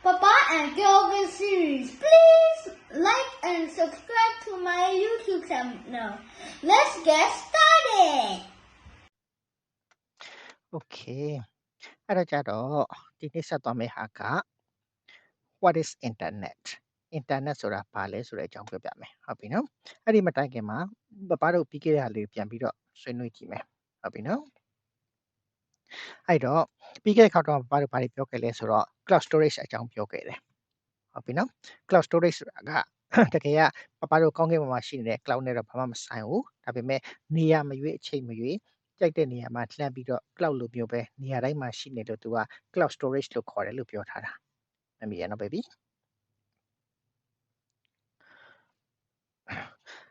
Papa and Kelvin series. Please like and subscribe to my YouTube channel. Let's get started. Okay အဲ့တော့ကြတော့ဒီနေ့ဆက်သွားမယ့်ဟာက what is internet internet ဆိုတာဘာလဲဆိုတဲ့အကြောင်းပြောပြမယ်ဟုတ်ပြီနော်အဲ့ဒီမတိုင်ခင်မှာပပတို့ပြီးခဲ့တဲ့ဟာလေးပြန်ပြီးတော့ဆွေးနွေးကြည့်မယ်ဟုတ်ပြီနော်အဲ့တော့ပြီးခဲ့တဲ့ခေါက်တော့ပပတို့ဘာတွေပြောခဲ့လဲဆိုတော့ cloud storage အကြောင်းပြောခဲ့တယ်ဟုတ်ပြီနော် cloud storage ဆိုတာကတကယ်ကပပတို့ကောင်းကင်ဘက်မှာရှိနေတဲ့ cloud နဲ့တော့ဘာမှမဆိုင်ဘူးဒါပေမဲ့နေရာမရွေးအချိန်မရွေးကြိုက်တဲ့နေရာမှာလှမ်းပြီးတော့ cloud လိုမျိုးပဲနေရာတိုင်းမှာရှိနေလို့သူက cloud storage လို့ခေါ်တယ်လို့ပြောထားတာမမြင်ရနော် baby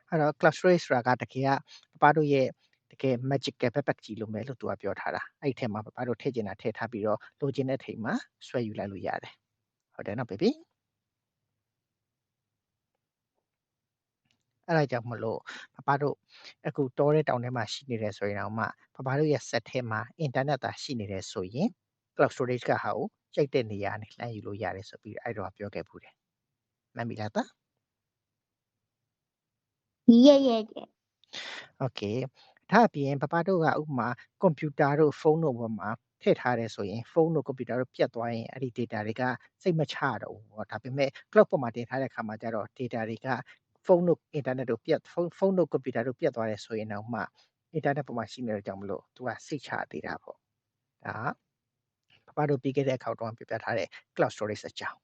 အဲ့တော့ cloud storage ဆိုတာကတကယ်ကပပတို့ရဲ့တကယ် magical backpack ကြီးလိုမယ်လို့သူကပြောထားတာအဲ့ဒီထဲမှာပပတို့ထည့်ချင်တာထည့်ထားပြီးတော့လိုချင်တဲ့အချိန်မှာဆွဲယူလိုက်လို့ရတယ်ဟုတ်တယ်နော် baby အဲ့ဒါကြောင့်မလို့ပပတို့အခုတောတဲ့တောင်ထဲမှာရှိနေတယ်ဆိုရင်တော့မှပပတို့ရဲ့ set ထဲမှာ internet သာရှိနေတယ်ဆိုရင် cloud storage ကဟာကိုကြိုက်တဲ့နေရာနဲ့လှမ်းယူလို့ရတယ်ဆိုပြီးအဲ့တော့ပြောခဲ့ဘူးတယ်မှန်ပြီလားသား Yeah. Okay ဒါအပြင်ပပတို့ကဥပမာကွန်ပျူတာတို့ဖုန်းတို့ပေါ်မှာထည့်ထားတယ်ဆိုရင်ဖုန်းတို့ကွန်ပျူတာတို့ပြတ်သွားရင်အဲ့ဒီ data တွေကစိတ်မချတော့ဘူးပေါ့ဒါပေမဲ့ cloud ပေါ်မှာတင်ထားတဲ့အခါမှာကျတော့ data တွေကဖုန်းတို့ internet တို့ပြတ်ဖုန်းတို့ကွန်ပျူတာတို့ပြတ်သွားတယ်ဆိုရင်တော့မှ internet ပေါ်မှာရှိနေတဲ့ကြောင့်မလို့သူကစိတ်ချသေးတာပေါ့ဒါပပတို့ပြီးခဲ့တဲ့အခါတော့ပြပြထားတဲ့ cloud storage အကြောင်း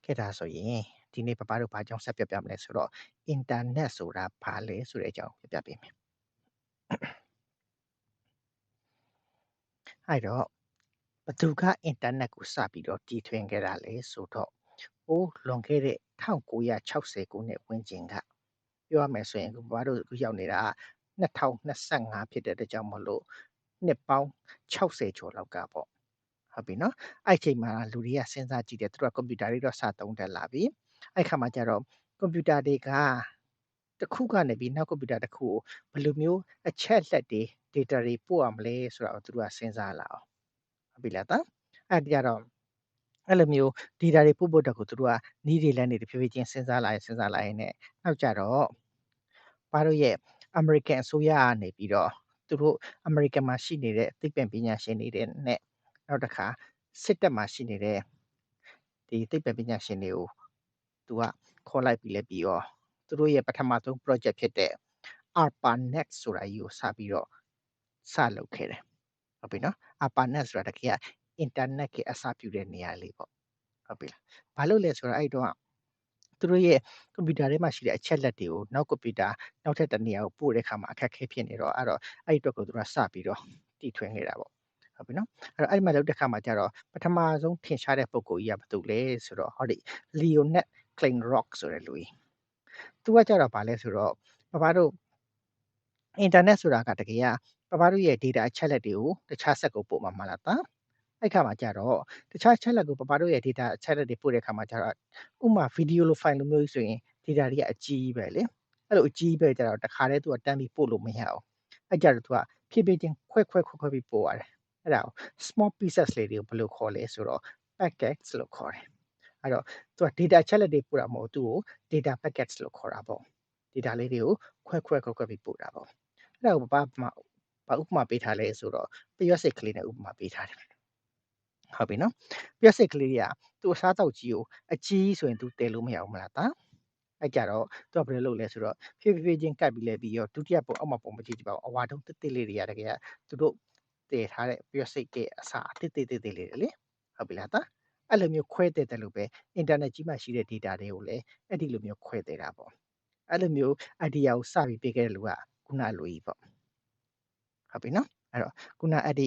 ခဲ့တာဆိုရင်ဒီနေ့ပပတို့ဘာကြောင့်ဆက်ပြပြမလဲဆိုတော့ internet ဆိုတာဘာလဲဆိုတဲ့အကြောင်းပြပြပေးမယ်အဲ့တော့ဘသူကအင်တာနက်ကိုစပြီးတော့တည်ထွင်ခဲ့တာလဲဆိုတော့လွန်ခဲ့တဲ့1960ခုနှစ်ဝန်းကျင်ကပြောရမယ်ဆိုရင်ဘာတို့အခုရောက်နေတာ2025ဖြစ်တဲ့အတွက်ကြောင့်မလို့နှစ်ပေါင်း60ကျော်လောက်ကပေါ့ဟုတ်ပြီနော်အဲ့ချိန်မှာလူတွေကစဉ်းစားကြည့်တယ်သူတို့ကကွန်ပျူတာတွေတော့စသုံးတက်လာပြီအဲ့ခါမှာကျတော့ကွန်ပျူတာတွေကတစ်ခုကနေပြီးနောက်ကွန်ပျူတာတစ်ခုကိုဘယ်လိုမျိုးအချက်လက်တွေ data တွေပို့ရမလဲဆိုတာကိုသူတို့ကစဉ်းစားလာအောင်ဟုတ်ပြီလားသားအဲ့ဒီကြတော့အဲ့လိုမျိုး data တွေပို့ဖို့အတွက်ကိုသူတို့ကနီးတွေလမ်းတွေတဖြည်းဖြည်းချင်းစဉ်းစားလာရင်နဲ့နောက်ကြတော့ဘာတို့ရဲ့ American အစိုးရကနေပြီးတော့သူတို့ American မှာရှိနေတဲ့သိပ္ပံပညာရှင်တွေနဲ့နောက်တစ်ခါစစ်တပ်မှာရှိနေတဲ့ဒီသိပ္ပံပညာရှင်တွေကိုသူကခေါ်လိုက်ပြီးလဲပြီးတော့သူတို့ရဲ့ပထမဆုံး project ဖြစ်တဲ့ ARPANET ဆိုတာကြီးကိုစပြီးတော့စလုပ်ခဲ့တယ်ဟုတ်ပြီနော် ARPANET ဆိုတာတကယ်က internet ကအစပြုတဲ့နေရာလေးပေါ့ဟုတ်ပြီလားဘာလို့လဲဆိုတော့အဲ့တော့သူတို့ရဲ့ကွန်ပျူတာထဲမှာရှိတဲ့အချက်လက်တွေကိုနောက်ကွန်ပျူတာနောက်ထပ်တစ်နေရာကိုပို့တဲ့အခါမှာအခက်အခဲဖြစ်နေတော့အဲ့ဒီအတွက်ကိုသူကစပြီးတော့တည်ထွင်ခဲ့တာပေါ့ဟုတ်ပြီနော်အဲ့မှာလောက်တဲ့ခါမှာကျတော့ပထမဆုံးထင်ရှားတဲ့ပုံကိုကြီးကဘာတူလဲဆိုတော့ဟောဒီ Leonard Kleinrock ဆိုတဲ့လူကြီးသူကကြတော့ဗာလဲဆိုတော့ပပတို့ internet ဆိုတာကတကယ်ကပပတို့ရဲ့ data အချက်လက်တွေကိုတခြားဆက်ကိုပို့မှာမလားသားအဲ့ခါမှာကြတော့တခြားချက်လက်ကိုပပတို့ရဲ့ data အချက်လက်တွေပို့တဲ့ခါမှာကျတော့ဥပမာ video လို file လိုမျိုးဆိုရင် data တွေကအကြီးကြီးပဲလေအဲ့လိုအကြီးကြီးပဲကြတော့တခါတည်းသူကတန်းပြီးပို့လို့မရအောင်အဲ့ကြတော့သူကဖြည်းဖြည်းချင်းခွဲပြီးပို့ရတယ်အဲ့ဒါကို small pieces လေးတွေကိုဘယ်လိုခေါ်လဲဆိုတော့ packets လို့ခေါ်တယ်အဲ့တော့သူက data ချက်လက်တွေပို့တာမဟုတ်သူ့ကို data packets လို့ခေါ်တာပေါ့ data လေးတွေကိုခွဲပြီးပို့တာပေါ့အဲ့ဒါကိုဘာဥပမာပေးထားလဲဆိုတော့ပရွက်စိတ်ကလေးနဲ့ဥပမာပေးထားတယ်ဟုတ်ပြီနော်ပရွက်စိတ်ကလေးကသူ့အစားတောက်ကြီးကိုအကြီးဆိုရင်သူတည်လို့မရဘူးမလားသားအဲ့ကြတော့သူကဘယ်လိုလုပ်လဲဆိုတော့ဖြည်းဖြည်းချင်းကတ်ပြီးလဲပြီးတော့ဒုတိယပုံအောက်မှာပုံမကြည့်ကြပါဘူးအဝါတုံးတစ်လေးတွေကတကယ်သူတို့တည်ထားတဲ့ပရွက်စိတ်ကအစာတစ်လေးတွေလေဟုတ်ပြီလားသားအဲ့လိုမျိုးခွဲတည်တယ်လို့ပဲ internet ကြီးမှာရှိတဲ့ data တွေကိုလည်းအဲ့ဒီလိုမျိုးခွဲတည်တာပေါ့အဲ့လိုမျိုး idea ကိုစပြီးပေးခဲ့တဲ့လူကခုနလူကြီးပေါ့ဟုတ်ပြီနော်အဲ့တော့ခုနအဲ့ဒီ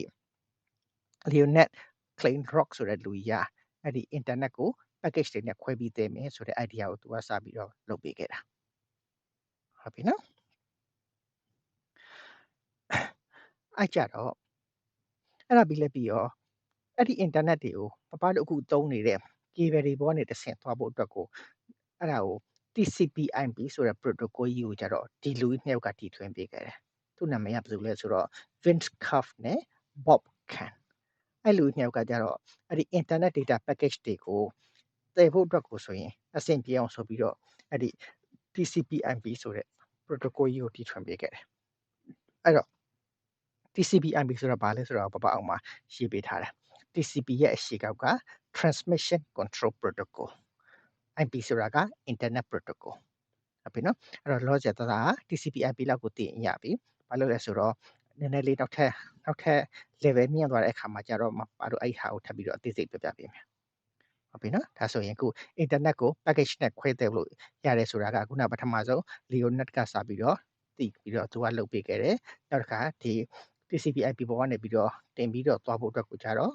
Leonard Kleinrock ဆိုတဲ့လူကြီးကအဲ့ဒီ internet ကို package တွေနဲ့ခွဲပြီးတည်မယ်ဆိုတဲ့ idea ကိုသူကစပြီးတော့လုပ်ပေးခဲ့တာဟုတ်ပြီနော်အဲ့ကြတော့အဲ့ဒါပြီးလဲပြီးရောအဲ့ဒီ internet တွေကိုပပတို့အခုသုံးနေတဲ့ cable တွေပေါ်ကနေတဆင့်သွားဖို့အတွက်ကိုအဲ့ဒါကို TCP/IP ဆိုတဲ့ protocol ကြီးကိုကြတော့ဒီလူကြီးနှစ်ယောက်ကတည်ထွင်ပေးခဲ့တယ်သူ့နာမည်ကဘယ်လိုလဲဆိုတော့ Vince Cerf နဲ့ Bob Kahn အဲ့လူနှစ်ယောက်ကကြတော့အဲ့ဒီ internet data package တွေကိုတည်ဖို့အတွက်ကိုဆိုရင်အဆင်ပြေအောင်ဆိုပြီးတော့အဲ့ဒီ TCP/IP ဆိုတဲ့ protocol ကြီးကိုတီထွင်ပေးခဲ့တယ်အဲ့တော့ TCP/IP ဆိုတာဘာလဲဆိုတော့ပပအောင်မှာရေးပေးထားတယ် TCP ရဲ့အရှိကောက်က Transmission Control Protocol IP ဆိုတာက Internet Protocol ဟုတ်ပြီနော်အဲ့တော့လောဆယ်သား TCP/IP လောက်ကိုသိရင်ရပြီဘာလို့လဲဆိုတော့နည်းနည်းလေးနောက်ထပ် level မြင့်သွားတဲ့အခါမှာကျတော့ပါတော့အဲ့ဟာကိုထပ်ပြီးတော့အသေးစိတ်ပြပြပေးမယ်ဟုတ်ပြီနော်ဒါဆိုရင်ခု internet ကို package နဲ့ခွဲတယ်လို့ရတယ်ဆိုတာကခုနပထမဆုံး Leonet ကစပြီးတော့တည်ပြီးတော့သူကလုပ်ပေးခဲ့တယ်နောက်တစ်ခါဒီ TCP/IP ပေါ်ကနေပြီးတော့တင်ပြီးတော့သွားဖို့အတွက်ကိုကြတော့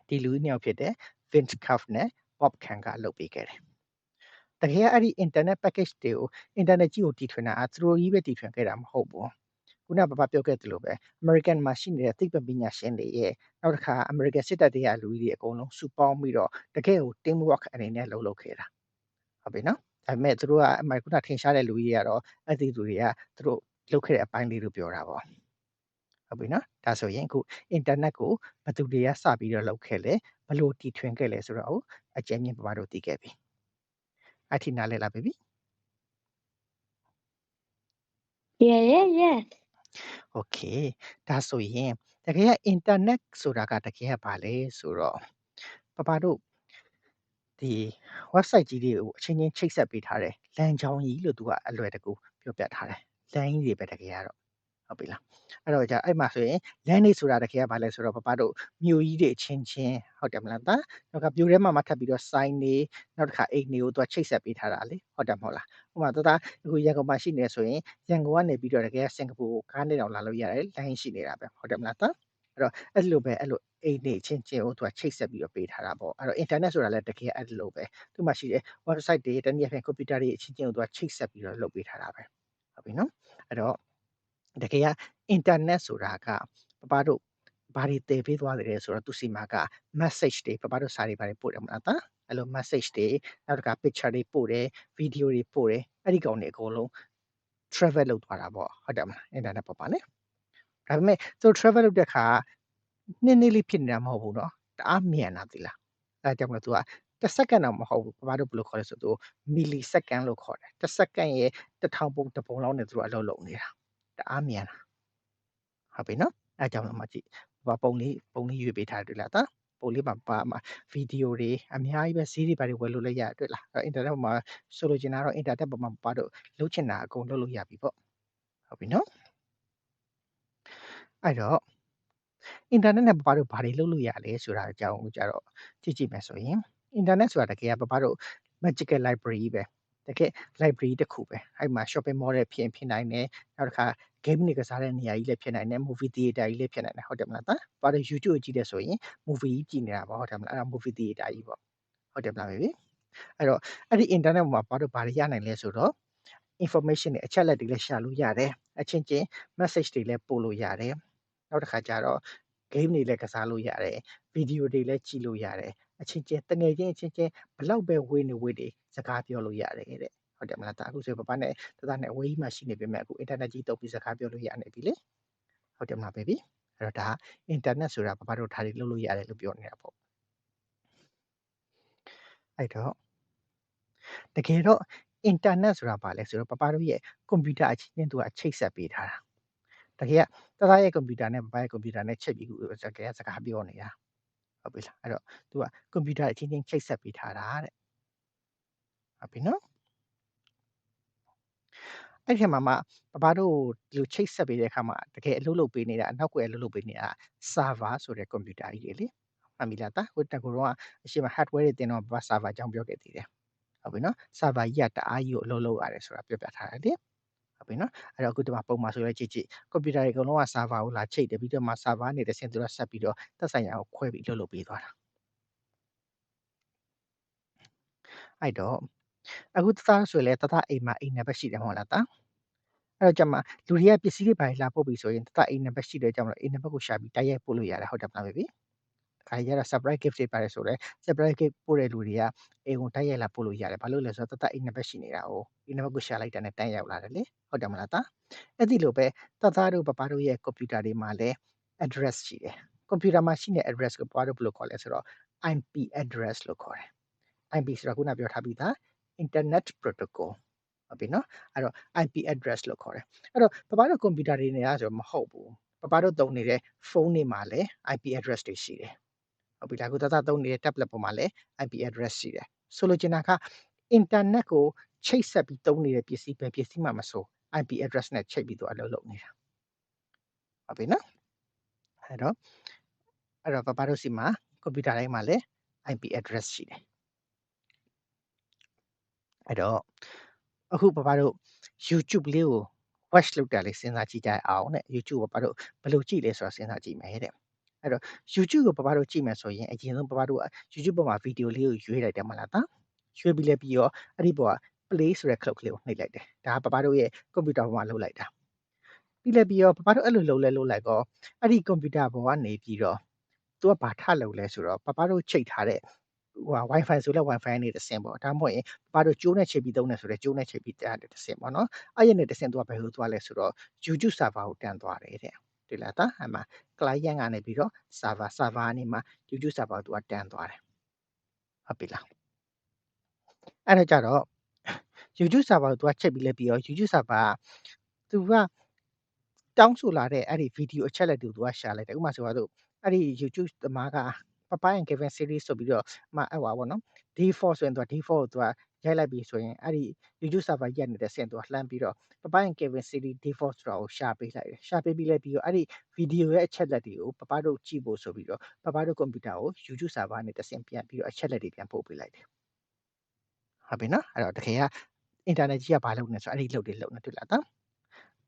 ဒီလူနှစ်ယောက်ဖြစ်တဲ့ Vince Cerf နဲ့ Bob Kahn ကလုပ်ပေးခဲ့တယ်တကယ်အဲ့ဒီ internet package တွေကို internet ကြီးကိုတီထွင်တာသူတို့ကြီးပဲတီထွင်ခဲ့တာမဟုတ်ဘူးခုနပပပြောခဲ့သလိုပဲ American မှာရှိနေတဲ့သိပ္ပံပညာရှင်တွေရဲ့နောက်တစ်ခါ American စစ်တပ်တွေကလူကြီးတွေအကုန်လုံးစုပေါင်းပြီးတော့တကယ်ကို teamwork အနေနဲ့လုပ်ခဲ့တာဟုတ်ပြီနော်ဒါပေမဲ့သူတို့ကအမှခုနထင်ရှားတဲ့လူကြီးတွေကတော့အဲ့ဒီလူတွေကသူတို့လုပ်ခဲ့တဲ့အပိုင်းလေးလို့ပြောတာပေါ့ဟုတ်ပြီနော်ဒါဆိုရင်အခု internet ကိုဘယ်သူတွေကစပြီးတော့လုပ်ခဲ့လဲဘယ်လိုတီထွင်ခဲ့လဲဆိုတော့အကျဉ်းချင်းပပတို့သိခဲ့ပြီအဲ့ထိနားလည်လာပြီ Yeah. Okay ဒါဆိုရင်တကယ်က internet ဆိုတာကတကယ်ကဘာလဲဆိုတော့ပပတို့ဒီ website ကြီးတွေကိုအချင်းချင်းချိတ်ဆက်ပေးထားတယ်လမ်းကြောင်းကြီးလို့သူကအလွယ်တကူပြောပြထားတယ်လမ်းကြီးတွေပဲတကယ်ကတော့ဟုတ်ပြီလားအဲ့တော့じゃအဲ့မှာဆိုရင်လမ်းလေးဆိုတာတကယ်ကဘာလဲဆိုတော့ပပတို့မြို့ကြီးတွေအချင်းချင်းဟုတ်တယ်မလားသားနောက်ကမြို့ထဲမှာမှထပ်ပြီးတော့ sign နေနောက်တစ်ခါအိမ်တွေကိုသူကချိတ်ဆက်ပေးထားတာလေဟုတ်တယ်မဟုတ်လားဥပမာသားအခုရန်ကုန်မှာရှိနေဆိုရင်ရန်ကုန်ကနေပြီးတော့တကယ်စင်ကာပူကိုကားနဲ့တောင်လာလို့ရတယ်လိုင်းရှိနေတာပဲဟုတ်တယ်မလားသားအဲ့တော့အဲ့လိုပဲအဲ့လိုအိမ်နေချင်းချင်းကိုသူကချိတ်ဆက်ပြီးတော့ပေးထားတာပေါ့အဲ့တော့ internet ဆိုတာလည်းတကယ်အဲ့လိုပဲသူ့မှာရှိတဲ့ website တွေတနည်းအားဖြင့် computer တွေအချင်းချင်းကိုသူကချိတ်ဆက်ပြီးတော့လုပ်ပေးထားတာပဲဟုတ်ပြီနော်အဲ့တော့တကယ်က internet ဆိုတာကပပတို့ဘာတွေတည်ပေးသွားတယ်ဆိုတော့သူစီမှာက message တွေပပတို့စာတွေဘာတွေပို့တယ်မလားသားအဲ့လို message တွေနောက်တစ်ခါ picture တွေပို့တယ် video တွေပို့တယ်အဲ့ဒီကောင်တွေအကုန်လုံး travel လုပ်သွားတာပေါ့ဟုတ်တယ်မလား internet ပေါ်ပါလေဒါပေမဲ့သူ travel လုပ်တဲ့အခါနည်းနည်းလေးဖြစ်နေတာမဟုတ်ဘူးเนาะတအားမြန်တာသီလားအဲဒါကြောင့်မလို့သူကတစ်စက္ကန့်တော့မဟုတ်ဘူးဘာလို့ဘယ်လိုခေါ်လဲဆိုတော့မီလီစက္ကန့်လို့ခေါ်တယ်တစ်စက္ကန့်ရဲ့1000ပုံတစ်ပုံလောက်နဲ့သူကအလုပ်လုပ်နေတာတအားမြန်တာဟုတ်ပြီနော်အဲဒါကြောင့်မကြည့်ဘာပုံလေးရွေးပေးထားတယ်တွေ့လားသားပုံလေးမှာပါမှာဗီဒီယိုတွေအများကြီးပဲဈေးတွေဘာတွေဝယ်လို့လည်းရတယ်တွေ့လားအင်တာနက်ပေါ်မှာဆိုလိုချင်တာတော့အင်တာနက်ပေါ်မှာပါတော့လုပ်ချင်တာအကုန်လုပ်လို့ရပြီပေါ့ဟုတ်ပြီနော်အဲ့တော့အင်တာနက်နဲ့ပပတို့ဘာတွေလုပ်လို့ရလဲဆိုတာအကြောင်းကိုကြတော့ကြည့်မယ်ဆိုရင်အင်တာနက်ဆိုတာတကယ်ကပပတို့ magical library ပဲတကယ် library တစ်ခုပဲအဲ့မှာ shopping mall တွေဖြစ်နိုင်တယ်နောက်တစ်ခါ game တွေကစားတဲ့နေရာကြီးလည်းဖြစ်နိုင်တယ် movie theater ကြီးလည်းဖြစ်နိုင်တယ်ဟုတ်တယ်မလားသားပပတို့ YouTube ကြည့်တယ်ဆိုရင် movie ကြီးကြည့်နေတာပေါ့ဟုတ်တယ်မလားအဲ့ဒါ movie theater ကြီးပေါ့ဟုတ်တယ်မလားဘေဘီအဲ့တော့အဲ့ဒီ internet မှာပပတို့ဘာတွေရနိုင်လဲဆိုတော့ information တွေအချက်အလက်တွေလည်းရှာလို့ရတယ်အချင်းချင်း message တွေလည်းပို့လို့ရတယ်နောက်တစ်ခါကျတော့ game တွေလည်းကစားလို့ရတယ်ဗီဒီယိုတွေလည်းကြည့်လို့ရတယ်အချင်းချင်းတငယ်ချင်းအချင်းချင်းဘလောက်ပဲဝေးနေဝေးတွေစကားပြောလို့ရတယ်တဲ့ဟုတ်တယ်မလားဒါအခုဆိုပပနဲ့တသားနဲ့အဝေးကြီးမှရှိနေပေမဲ့အခု internet ကြီးတုပ်ပြီးစကားပြောလို့ရနေပြီလေဟုတ်တယ်မလား baby အဲ့တော့ဒါ internet ဆိုတာပပတို့ဒါတွေလုပ်လို့ရတယ်လို့ပြောနေတာပေါ့အဲ့တော့တကယ်တော့ internet ဆိုတာဘာလဲဆိုတော့ပပတို့ရဲ့ကွန်ပျူတာအချင်းချင်းသူကချိတ်ဆက်ပေးထားတာတကယ်ကတသားရဲ့ကွန်ပျူတာနဲ့ပပရဲ့ကွန်ပျူတာနဲ့ချိတ်ပြီးစကားပြောနေတာဟုတ်ပြီလားအဲ့တော့သူကကွန်ပျူတာအချင်းချင်းချိတ်ဆက်ပေးထားတာတဲ့ဟုတ်ပြီနော်အဲ့ဒီမှာပပတို့ဒီလိုချိတ်ဆက်ပေးတဲ့အခါမှာတကယ်အလုပ်လုပ်ပေးနေတာအနောက်ကွယ်အလုပ်လုပ်ပေးနေတာ server ဆိုတဲ့ကွန်ပျူတာကြီးတွေလေမှတ်မိလားတာဟိုတကူတော့အရှိမ hardware တွေတင်တော့ပပ server အကြောင်းပြောခဲ့သေးတယ်ဟုတ်ပြီနော် server ကြီးကတအားကြီးကိုအလုပ်လုပ်ရတယ်ဆိုတာပြောပြထားတယ်လေဟုတ်ပြီနော်အဲ့တော့အခုဒီမှာပုံမှာဆိုရဲကြည့်ကွန်ပျူတာတွေအကုန်လုံးက server ကိုလာချိတ်တယ်ပြီးတော့မှ server နေတစ်ဆင့်သူကဆက်ပြီးတော့သက်ဆိုင်ရာကိုခွဲပြီးလုပ်ပေးသွားတာအဲ့တော့အခုသားဆိုရင်လည်းတအိမ်မှာအိမ်နံပါတ်ရှိတယ်မဟုတ်လားသားအဲ့တော့ကျမှလူတွေကပစ္စည်းတွေဘာလာပို့ပြီးဆိုရင်တအိမ်နံပါတ်ရှိတဲ့ကြောင့်မလို့အိမ်နံပါတ်ကိုရှာပြီးတိုက်ရိုက်ပို့လို့ရတယ်ဟုတ်တယ်မလားဘေဘီခါရရ surprise gift တွေပါတယ်ဆိုတော့ surprise gift ပို့တဲ့လူတွေကအိမ်ကိုတိုက်ရိုက်လာပို့လို့ရတယ်ဘာလို့လဲဆိုတော့တအိမ်နံပါတ်ရှိနေတာ哦အိမ်နံပါတ်ကိုရှာလိုက်တာနဲ့တန်းရောက်လာတယ်လေဟုတ်တယ်မလားသားအဲ့ဒီလိုပဲသားတို့ပပတို့ရဲ့ကွန်ပျူတာတွေမှာလည်း address ရှိတယ် computer မှာရှိတဲ့ address ကိုဘာလို့ဘယ်လိုခေါ်လဲဆိုတော့ IP address လို့ခေါ်တယ် IP ဆိုတော့ခုနပြောထားပြီးသား internet protocol ဟုတ်ပြီနော်အဲ့တော့ IP address လို့ခေါ်တယ်အဲ့တော့ပပတို့ computer တွေနေရဆိုတော့မဟုတ်ဘူးပပတို့သုံးနေတဲ့ phone တွေမှာလည်း IP address တွေရှိတယ်ဟုတ်ပြီလားခုတသုံးနေတဲ့ tablet ပေါ်မှာလည်း IP address ရှိတယ်ဆိုလိုချင်တာက internet ကိုချိတ်ဆက်ပြီးသုံးနေတဲ့ပစ္စည်းပဲပစ္စည်းမှမဆို IP address နဲ့ချိတ်ပြီးတော့အလုပ်လုပ်နေတာဟုတ်ပြီနော်အဲ့တော့ပပတို့စီမှာ computer တိုင်းမှာလည်း IP address ရှိတယ်အဲ့တော့အခုပပတို့ YouTube လေးကို watch လုပ်တာလေးစဉ်းစားကြည့်ကြအောင်တဲ့ YouTube ကိုပပတို့ဘယ်လိုကြည့်လဲဆိုတာစဉ်းစားကြည့်မယ်တဲ့အဲ့တော့ YouTube ကိုပပတို့ကြည့်မယ်ဆိုရင်အရင်ဆုံးပပတို့ YouTube ပေါ်မှာဗီဒီယိုလေးကိုရွေးလိုက်တယ်မလားသားရွေးပြီးလဲပြီးတော့အဲ့ဒီပေါ်က play ဆိုတဲ့ click လေးကိုနှိပ်လိုက်တယ်ဒါကပပတို့ရဲ့ computer ပေါ်မှာလုပ်လိုက်တာပြီးလဲပြီးတော့ပပတို့အဲ့လိုလုပ်လိုက်တော့အဲ့ဒီ computer ပေါ်ကနေပြီးတော့သူကဘာထလုပ်လဲဆိုတော့ပပတို့ချိတ်ထားတဲ့Wi-Fi ဆိုလဲ Wi-Fi နဲ့တစ်ဆင့်ပေါ့ဒါမှမဟုတ်ရင်ပပတို့ကျိုးနဲ့ချိန်ပြီးသုံးတယ်ဆိုတော့ကျိုးနဲ့ချိန်ပြီးတက်တဲ့တစ်ဆင့်ပေါ့နော်အဲ့ရနဲ့တစ်ဆင့်သူကဘယ်လိုသွားလဲဆိုတော့ YouTube server ကိုတန်းသွားတယ်တဲ့တွေ့လားသားအဲ့မှာ client ကနေပြီးတော့ server ကနေမှ YouTube server ကိုသူကတန်းသွားတယ်ဟုတ်ပြီလားအဲ့ဒါကြတော့ YouTube server ကိုသူကချိန်ပြီးလဲပြီးတော့ YouTube server ကသူကတောင်းဆိုလာတဲ့အဲ့ဒီဗီဒီယိုအချက်လက်တွေကိုသူကရှာလိုက်တယ်ဥပမာဆိုတော့အဲ့ဒီ YouTube သမားကPapa and Kevin series ဆိုပြီးတော့မှအဲ့ပါဘောနော် D4 ဆိုရင်သူက D4 ကိုသူကရိုက်လိုက်ပြီးဆိုရင်အဲ့ဒီ YouTube server ရက်နေတဲ့ဆင့်သူကလှမ်းပြီးတော့ Papa and Kevin series D4 ဆိုတာကိုရှာပေးလိုက်တယ်ရှာပေးပြီးလဲပြီးတော့အဲ့ဒီဗီဒီယိုရဲ့အချက်လက်တွေကိုပပတို့ကြည့်ဖို့ဆိုပြီးတော့ပပတို့ကွန်ပျူတာကို YouTube server နဲ့တစ်ဆင့်ပြန်ပြီးတော့အချက်လက်တွေပြန်ပို့ပေးလိုက်တယ်ဟုတ်ပြီနော်အဲ့တော့တကယ်က internet ကြီးကဘာလုပ်နေဆိုအဲ့ဒီလုပ်တွေလုပ်နေတွေ့လားသား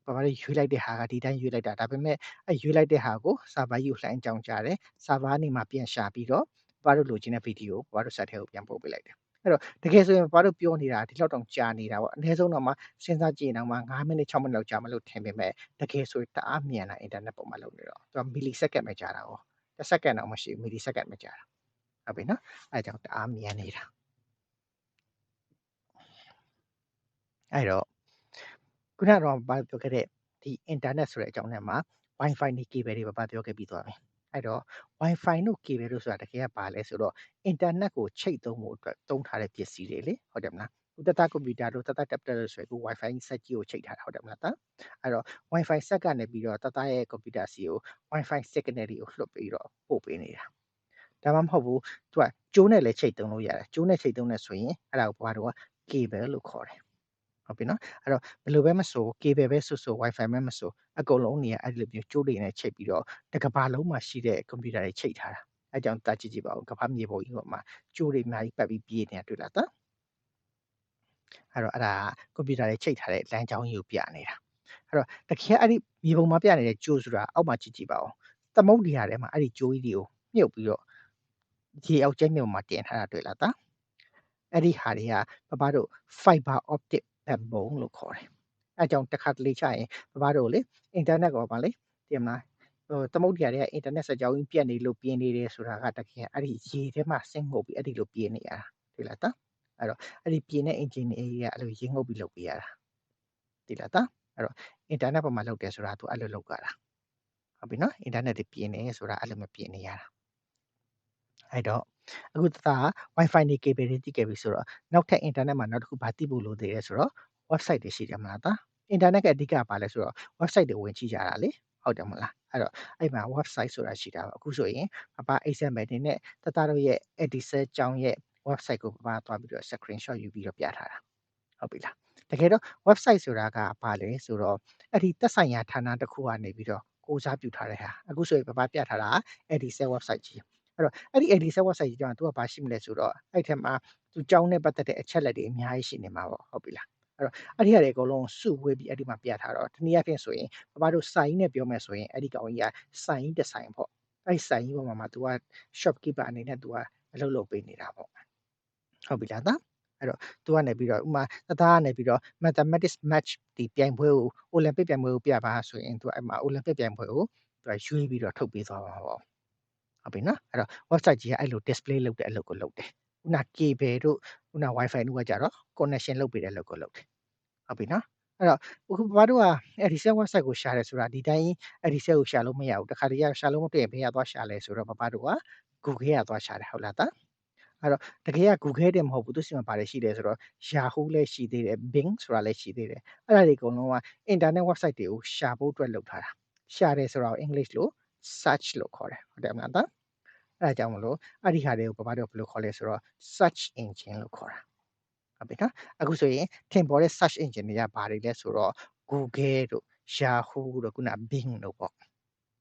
ပပတို့ရွေးလိုက်တဲ့ဟာကဒီတိုင်းရွေးလိုက်တာဒါပေမဲ့အဲ့ရွေးလိုက်တဲ့ဟာကို server ကြီးကိုလှမ်းကြောင်းကြတယ် server နေမှာပြန်ရှာပြီးတော့ပပတို့လိုချင်တဲ့ဗီဒီယိုပပတို့ set ထဲကိုပြန်ပို့ပေးလိုက်တယ်အဲ့တော့တကယ်ဆိုရင်ပပတို့ပြောနေတာဒီလောက်တောင်ကြာနေတာပေါ့အနည်းဆုံးတော့မှစဉ်းစားကြည့်ရင်တော့မှ9မိနစ်6မိနစ်လောက်ကြာမလို့ထင်ပေမဲ့တကယ်ဆိုတအားမြန်တာ internet ပေါ်မှာလုပ်နေတော့သူက millisecond ပဲကြာတာပေါ့တစ်စက္ကန့်တော့မရှိဘူး millisecond ပဲကြာတာဟုတ်ပြီနော်အဲ့ကြောင့်တအားမြန်နေတာအဲ့တော့ခုနကတော့ပြောခဲ့တဲ့ဒီ internet ဆိုတဲ့အကြောင်းထဲမှာ Wi-Fi နဲ့ cable တွေပြောခဲ့ပြီးသွားပြီအဲ့တော့ Wi-Fi တို့ cable တို့ဆိုတာတကယ်ကဘာလဲဆိုတော့ internet ကိုချိတ်သုံးဖို့အတွက်သုံးထားတဲ့ပစ္စည်းတွေလေဟုတ်တယ်မလားဥတတကွန်ပျူတာတို့တတ tablet တို့ဆိုရင် Wi-Fi ဆက်ကြီးကိုချိတ်ထားတာဟုတ်တယ်မလားတာအဲ့တော့ Wi-Fi ဆက်ကနေပြီးတော့တတရဲ့ကွန်ပျူတာစီကို Wi-Fi signal တွေကိုလွှတ်ပြီးတော့ပို့ပေးနေတာဒါမှမဟုတ်ဘူးသူကကျိုးနဲ့လည်းချိတ်သုံးလို့ရတယ်ကျိုးနဲ့ချိတ်သုံးနေဆိုရင်အဲ့ဒါကိုဘာလို့က cable လို့ခေါ်တယ်ဟုတ်ပြီနော်အဲ့တော့ဘယ်လိုပဲမဆို cable ပဲဆို Wi-Fi ပဲမဆိုအကုန်လုံးနေအဲ့လိုမျိုးကျိုးတွေနဲ့ချိတ်ပြီးတော့တကဘာလုံးမှာရှိတဲ့ကွန်ပျူတာတွေချိတ်ထားတာအဲ့ကြောင့်တကြည့်ကြည့်ပါဦးကဘာမြေပေါ်ကြီးပေါ်မှာကျိုးတွေအများကြီးပတ်ပြီးပြေးနေတာတွေ့လားသားအဲ့တော့အဲ့ဒါကွန်ပျူတာတွေချိတ်ထားတဲ့လမ်းကြောင်းကြီးကိုပြနေတာအဲ့တော့တကယ်အဲ့ဒီမြေပုံမှာပြနေတဲ့ကျိုးဆိုတာအောက်မှာကြည့်ကြည့်ပါဦးသမုတ်တရားထဲမှာအဲ့ဒီကျိုးကြီးတွေကိုမြုပ်ပြီးတော့ရေအောက်ကျဲမြုပ်မှာတင်ထားတာတွေ့လားသားအဲ့ဒီဟာတွေကပပတို့ fiber optic backbone လို့ခေါ်တယ်အဲကြောင့်တစ်ခါတလေချရင်ပပတို့လေအင်တာနက်ကောပါလေတင်မလားသမုတ်တရားတွေက internet ဆက်ကြောင်းကြီးပြတ်နေလို့ပြင်းနေတယ်ဆိုတာကတကယ်အဲ့ဒီရေထဲမှာဆင်းငုပ်ပြီးအဲ့ဒီလိုပြင်းနေရတာတွေ့လားသားအဲ့တော့အဲ့ဒီပြင်းတဲ့ engine တွေကအဲ့လိုရေငုပ်ပြီးလုပ်ပေးရတာတွေ့လားသားအဲ့တော့ internet ပေါ်မှာလုပ်တယ်ဆိုတာသူအဲ့လိုလုပ်ကြတာဟုတ်ပြီနော် internet တွေပြင်းနေဆိုတာအဲ့လိုမပြင်းနေရတာအဲ့တော့အခုတသား Wi-Fi နဲ့ cable တွေတိခဲ့ပြီဆိုတော့နောက်ထပ် internet မှာနောက်တစ်ခုဘာသိဖို့လိုသေးလဲဆိုတော့ website တွေရှိတယ်မလားသား internet ကအဓိကပါလဲဆိုတော့ website တွေဝင်ကြည့်ကြတာလေဟုတ်တယ်မလားအဲ့တော့အဲ့မှာ website ဆိုတာရှိတာပါအခုဆိုရင်ပ example တွေနဲ့တသားတို့ရဲ့ Edison ကျောင်းရဲ့ website ကိုပသွားပြီးတော့ screenshot ယူပြီးတော့ပြထားတာဟုတ်ပြီလားတကယ်တော့ website ဆိုတာကဘာလဲဆိုတော့အဲ့ဒီသက်ဆိုင်ရာဌာနတစ်ခုကနေပြီးတော့ကိုးစားပြုထားတဲ့ဟာအခုဆိုရင်ပပြထားတာ Edison website ကြီးအဲ့တော့အဲ့ဒီ Edison website ကြီးကြောင့်သူကဘာရှိမလဲဆိုတော့အဲ့ထက်မှာသူကျောင်းနဲ့ပတ်သက်တဲ့အချက်လက်တွေအများကြီးရှိနေမှာပေါ့ဟုတ်ပြီလားအဲ့တော့အဲ့ဒီဟာတွေအကုန်လုံးစုဝေးပြီးအဲ့ဒီမှာပြထားတော့တနည်းအားဖြင့်ဆိုရင်ပပတို့စိုင်းနဲ့ပြောမယ်ဆိုရင်အဲ့ဒီကောင်ကြီးကစိုင်းတစ်ဆိုင်ပေါ့အဲ့စိုင်းကြီးပေါ်မှာ तू က shopkeeper အနေနဲ့ तू ကအလုပ်လုပ်ပေးနေတာပေါ့ဟုတ်ပြီလားသားအဲ့တော့ तू ကနေပြီးတော့ဥမာသားကနေပြီးတော့ mathematics match ဒီပြိုင်ပွဲကို Olympic ပြိုင်ပွဲကိုပြပါဆိုရင် तू အဲ့မှာ Olympic ပြိုင်ပွဲကို तू ရွှေ့ပြီးတော့ထုတ်ပေးသွားမှာပေါ့ဟုတ်ပြီနော်အဲ့တော့ website ကြီးကအဲ့လို display လုပ်တဲ့အလုပ်ကိုလုပ်တယ်ခုန cable တို့ခုန wifi တို့ကကြတော့ connection လုပ်ပေးတဲ့အလုပ်ကိုလုပ်တယ်ဟုတ်ပြီနော် အဲ့တော့အခုဘာတို့ကအဲ့ဒီ set website ကိုရှာတယ်ဆိုတာဒီတိုင်းအဲ့ဒီ set ကိုရှာလို့မရဘူးတခါတည်းရှာလို့မတွေ့ရင်ဘယ်ရသွားရှာလဲဆိုတော့ဘာတို့က Google ကသွားရှာတယ်ဟုတ်လားသားအဲ့တော့တကယ်က Google တဲ့မဟုတ်ဘူးသူစီမှာပါတယ်ရှိတယ်ဆိုတော့ Yahoo လည်းရှိသေးတယ် Bing ဆိုတာလည်းရှိသေးတယ်အဲ့ဒါတွေအကုန်လုံးက internet website တွေကိုရှာဖို့အတွက်လုပ်ထားတာရှာတယ်ဆိုတော့ English လို့ search လို့ခေါ်တယ်ဟုတ်တယ်မလားသားအဲ့ဒါကြောင့်မလို့အဲ့ဒီဟာတွေကိုဘာတို့ဘယ်လိုခေါ်လဲဆိုတော့ search engine လို့ခေါ်တာဟုတ်ပြီနော်အခုဆိုရင်ထင်ပေါ်တဲ့ search engine တွေကဘာတွေလဲဆိုတော့ Google တို့ Yahoo တို့ခုန Bing တို့ပေါ့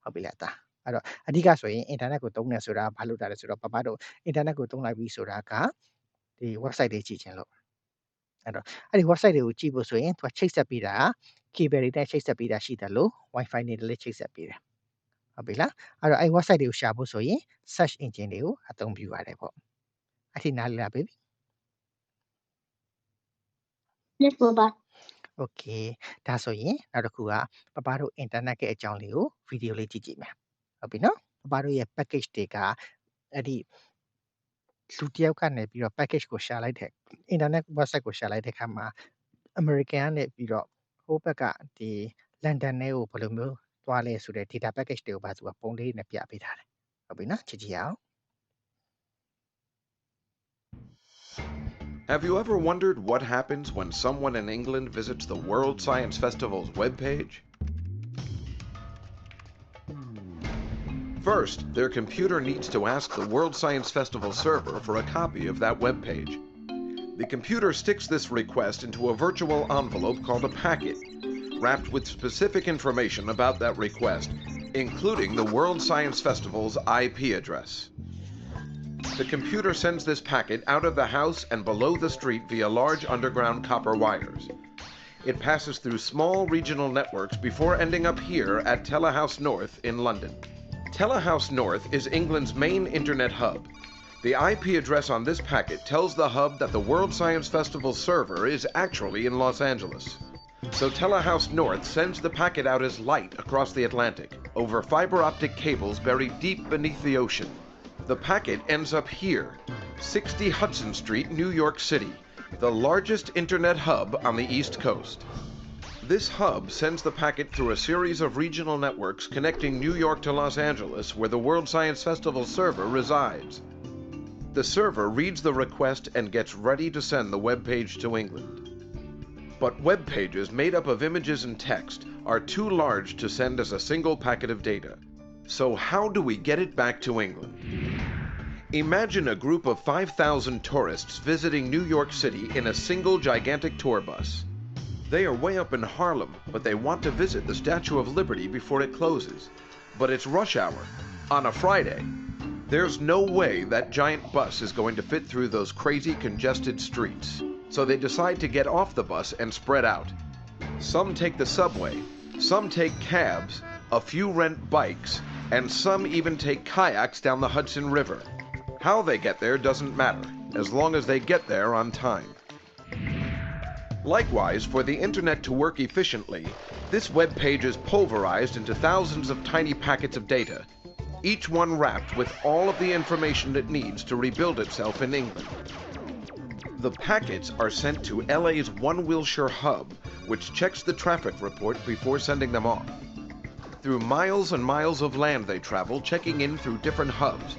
ဟုတ်ပြီလားသားအဲ့တော့အဓိကဆိုရင် internet ကိုသုံးနေဆိုတာဘာလို့တာလဲဆိုတော့ဘာတို့ internet ကိုသုံးလိုက်ပြီဆိုတာကဒီ website တွေကြည့်ခြင်းလို့အဲ့တော့အဲ့ဒီ website တွေကိုကြည့်ဖို့ဆိုရင်သူကချိတ်ဆက်ပေးတာ cable တွေနဲ့ချိတ်ဆက်ပေးတာရှိတယ်လို့ wifi နဲ့လည်းချိတ်ဆက်ပေးတယ်ဟုတ်ပြီလားအဲ့တော့အဲ့ website တွေကိုရှာဖို့ဆိုရင် search engine တွေကိုအသုံးပြုရတယ်ပေါ့အထိနားလည်လား baby Yes, Papa. okay ဒါဆိုရင်နောက်တစ်ခုကပပတို့ internet ရဲ့အကြောင်းလေးကိုဗီဒီယိုလေးကြည့်ကြည့်မယ်ဟုတ်ပြီနော်ပပတို့ရဲ့ package တွေကအဲ့ဒီလူတစ်ယောက်ကနေပြီးတော့ package ကိုရှာလိုက်တဲ့ internet website ကိုရှာလိုက်တဲ့အခါမှာ American ကနေပြီးတော့ဟိုဘက်ကဒီ London ထဲကိုဘယ်လိုမျိုးသွားလဲဆိုတဲ့ data package တွေကိုပါသူကပုံလေးနဲ့ပြပေးထားတယ်ဟုတ်ပြီနော်ကြည့်ကြည့်အောင် Have you ever wondered what happens when someone in England visits the World Science Festival's webpage? First, their computer needs to ask the World Science Festival server for a copy of that webpage. The computer sticks this request into a virtual envelope called a packet, wrapped with specific information about that request, including the World Science Festival's IP address. The computer sends this packet out of the house and below the street via large underground copper wires. It passes through small regional networks before ending up here at Telehouse North in London. Telehouse North is England's main internet hub. The IP address on this packet tells the hub that the World Science Festival server is actually in Los Angeles. So Telehouse North sends the packet out as light across the Atlantic, over fiber optic cables buried deep beneath the ocean. The packet ends up here, 60 Hudson Street, New York City, the largest internet hub on the East Coast. This hub sends the packet through a series of regional networks connecting New York to Los Angeles, where the World Science Festival server resides. The server reads the request and gets ready to send the web page to England. But web pages made up of images and text are too large to send as a single packet of data. So how do we get it back to England? Imagine a group of 5,000 tourists visiting New York City in a single gigantic tour bus. They are way up in Harlem, but they want to visit the Statue of Liberty before it closes. But it's rush hour, on a Friday. There's no way that giant bus is going to fit through those crazy congested streets. So they decide to get off the bus and spread out. Some take the subway, some take cabs, a few rent bikes, and some even take kayaks down the Hudson River. How they get there doesn't matter, as long as they get there on time. Likewise, for the internet to work efficiently, this web page is pulverized into thousands of tiny packets of data, each one wrapped with all of the information it needs to rebuild itself in England. The packets are sent to LA's One Wilshire hub, which checks the traffic report before sending them off. Through miles and miles of land they travel, checking in through different hubs.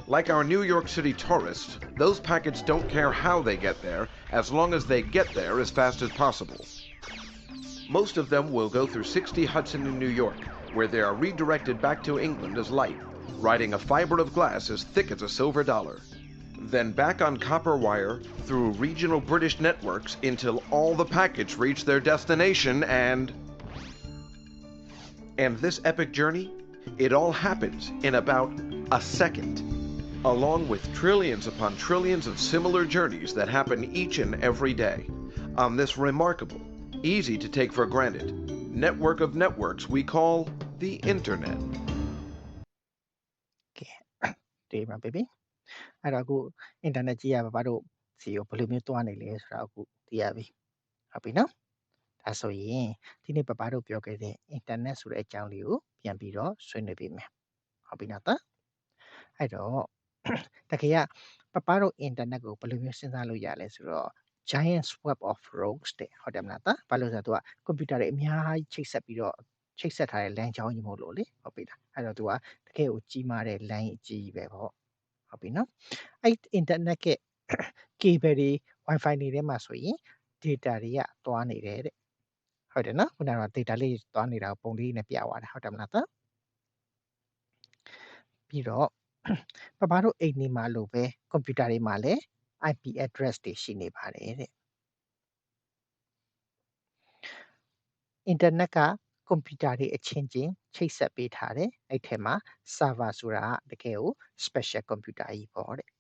Like our New York City tourists, those packets don't care how they get there, as long as they get there as fast as possible. Most of them will go through 60 Hudson in New York, where they are redirected back to England as light, riding a fiber of glass as thick as a silver dollar. Then back on copper wire, through regional British networks, until all the packets reach their destination and this epic journey, it all happens in about a second, along with trillions upon trillions of similar journeys that happen each and every day on this remarkable, easy to take for granted, network of networks we call the Internet. Okay, my baby. အဲ့တော့အခု internet ကြီးရပါတို့စီကိုဘယ်လိုမျိုးတွားနေလဲဆိုတာအခုသိရပြီဟုတ်ပြီနော်ဒါဆိုရင်ဒီနေ့ပပတို့ပြောခဲ့တဲ့ internet ဆိုတဲ့အကြောင်းလေးကိုပြန်ပြီးတော့ဆွေးနွေးပေးမယ်ဟုတ်ပြီနော်သားအဲ့တော့တကယ်ကပပတို့ internet ကိုဘယ်လိုမျိုးစဉ်းစားလို့ရလဲဆိုတော့ giant web of rogues တဲ့ဟုတ်တယ်မလားသားဘာလို့လဲဆိုတော့သူကကွန်ပျူတာတွေအများကြီးချိတ်ဆက်ပြီးတော့ချိတ်ဆက်ထားတဲ့လမ်းကြောင်းကြီးမဟုတ်လို့လေဟုတ်ပြီလားအဲ့တော့သူကတကယ်ကိုကြီးမားတဲ့လမ်းကြီးပဲပေါ့ဟုတ်ပြီနော်အဲ့ internet က cable တွေ wifi တွေထဲမှာဆိုရင် data တွေကသွားနေတယ်တဲ့ဟုတ်တယ်နော်ခုနက data လေးသွားနေတာကိုပုံလေးနဲ့ပြသွားတာဟုတ်တယ်မလားသားပြီးတော့ပပတို့အိမ်နေမှာလို့ပဲကွန်ပျူတာတွေမှာလည်း IP address တွေရှိနေပါတယ်တဲ့ internet ကကွန်ပျူတာတွေအချင်းချင်းချိတ်ဆက်ပေးထားတယ်အဲ့ထဲမှာ server ဆိုတာကတကယ်ကို special computer ကြီးပေါ့တဲ့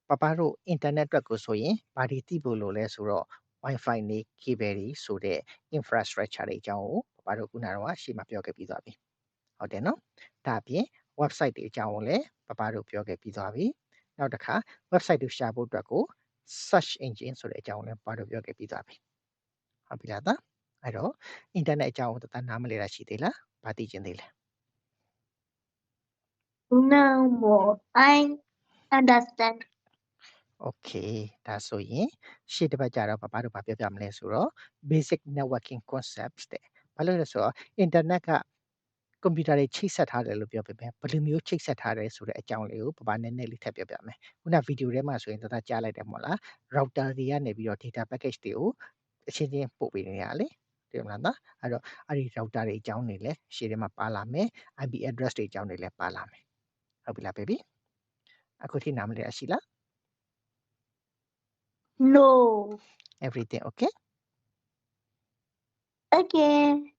ပပတို့ internet အတွက်ကိုဆိုရင်ဘာတွေသိဖို့လိုလဲဆိုတော့ wifi တွေ cable တွေဆိုတဲ့ infrastructure တွေအကြောင်းကိုပပတို့ခုနကတော့ရှေ့မှာပြောခဲ့ပြီးသွားပြီဟုတ်တယ်နော်ဒါအပြင် website တွေအကြောင်းကိုလည်းပပတို့ပြောခဲ့ပြီးသွားပြီနောက်တစ်ခါ website တွေရှာဖို့အတွက်ကို search engine ဆိုတဲ့အကြောင်းကိုလည်းပပတို့ပြောခဲ့ပြီးသွားပြီဟုတ်ပြီလားသားအဲ့တော့ internet အကြောင်းကိုတနားမလဲတာရှိသေးလားဘာသိချင်သေးလဲ No more. I understand. Okay ဒါဆိုရင်ရှေ့တစ်ပတ်ကြာတော့ပပတို့ဘာပြောပြမလဲဆိုတော့ basic networking concepts တဲ့ဘာလို့လဲဆိုတော့ internet ကကွန်ပျူတာတွေချိတ်ဆက်ထားတယ်လို့ပြောပြမယ်ဘယ်လိုမျိုးချိတ်ဆက်ထားတယ်ဆိုတဲ့အကြောင်းလေးကိုပပနည်းနည်းလေးထပ်ပြောပြမယ်ခုနဗီဒီယိုထဲမှာဆိုရင်တကြားလိုက်တယ်မဟုတ်လား router တွေကနေပြီးတော့ data package တွေကိုအချင်းချင်းပို့ပေးနေရလေတယ်မလားနော်အဲ့တော့အဲ့ဒီ router တွေအကြောင်းတွေလည်းရှေ့ထဲမှာပါလာမယ် IP address တွေအကြောင်းတွေလည်းပါလာမယ်ဟုတ်ပြီလား baby အခုထိနားမလဲရှိလား No. everything okay Okay.